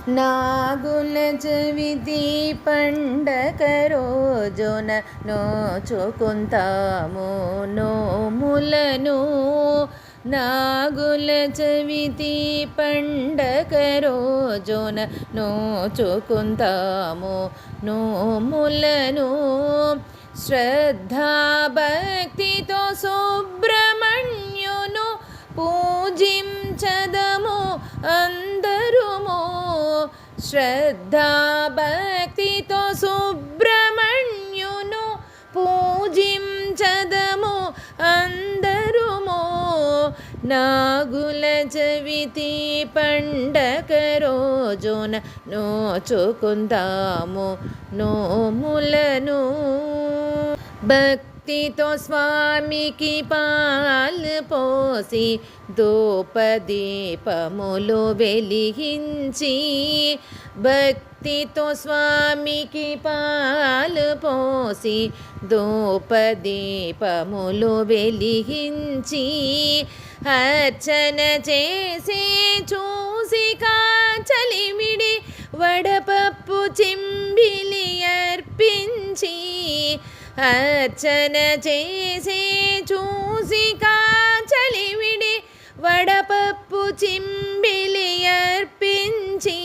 నాగుల చవితి పండగ రోజున నోచుకుంటాము నోములను. నాగుల చవితి పండగ రోజున నోచుకుంటాము నోములను. శ్రద్ధాభక్తితో సుబ్రహ్మణ్యును పూజించదము అందరుము. శ్రద్ధాభక్తితో సుబ్రహ్మణ్యును పూజించదము అందరుము. నాగుల చవితి పండగ రోజున నోచుకుందాము నోములను. భక్తితో స్వామికి పాలు పోసి ధూపదీపములు వెలిగించి. భక్తితో స్వామికి పాలు పోసి ధూపదీపములు వెలిగించి. అర్చన చేసి చూసి కాచలిమిడి వడపప్పు చెంబిలి అర్పించి. అర్చన చేసి చూసి కాచలిమిడి వడపప్పు చెంబిలి అర్పించి.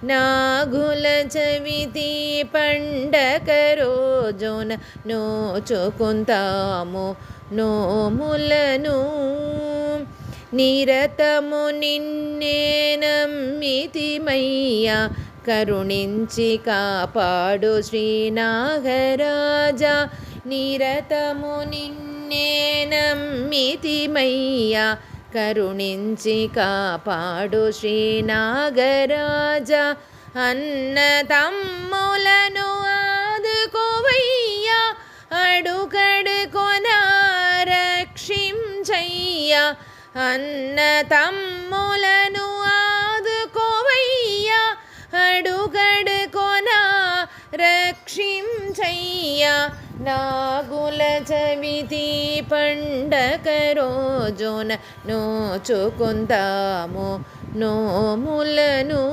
నాగుల చవితి పండగ రోజున నోచుకుంటాము నోములను. నిరతము నిన్నే నమ్మితిమయ్యా కరుణించి కాపాడు శ్రీనాగరాజా. నిరతము నిన్నే నమ్మితిమయ్యా కరుణించి కాపాడు శ్రీనాగరాజా. అన్న తమ్ములను ఆదుకోవయ్యా అడుగడుగున రక్షించయ్యా. అన్న తమ్ములను ఆదుకోవయ్యా అడుగడుగున రక్షించయ్యా. నాగుల చవితి పండగ రోజున నోచుకుందాము నోములను.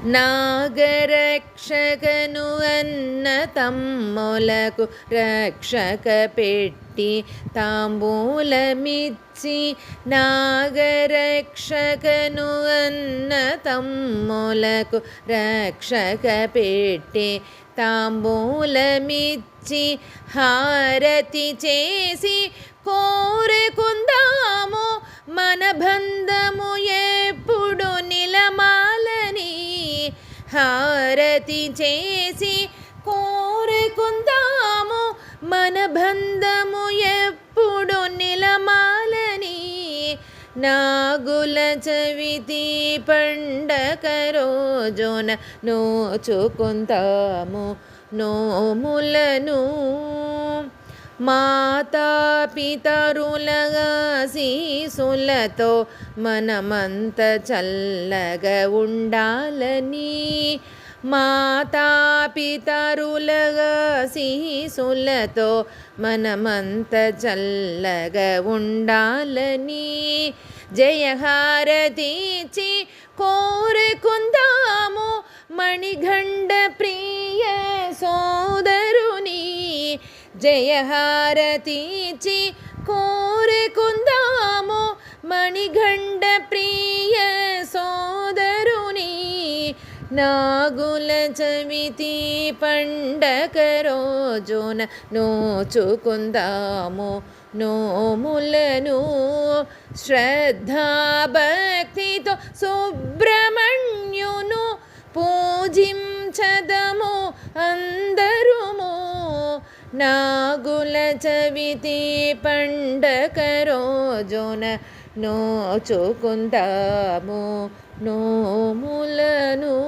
నాగరక్షకను అన్న తమ్ములకు రక్షక పెట్టి తాంబూలమిచ్చి. నాగరక్షకను అన్న తమ్ములకు రక్షక పెట్టి తాంబూలమిచ్చి. హారతి చేసి కోరుకుందాము మన బంధము ఎప్పుడు నిలమాలని. హారతి చేసి కోరుకుందాము మన బంధము ఎప్పుడు నిలమాలని. నాగుల చవితి పండగ రోజున నోచుకుంటాము నోములను. మాతాపితరుల ఆశీస్సులతో మనమంత చల్లగా ఉండాలని. మాతాపితరుల ఆశీస్సులతో మనమంత చల్లగా ఉండాలని. జయహారతిచి కోరుకుందాము మణిగండ ప్రియ సోదరుని. జయహారతిచి కోరుకుందాము మణిగండ ప్రియ సోదరుని. నాగుల చవితి పండగ రోజున నోచుకుందాము నోములను. శ్రద్ధాభక్తితో సుబ్రహ్మణ్యును పూజించదము అందరుము. నాగుల చవితి పండగ రోజున నోచుకుందాము నోములను.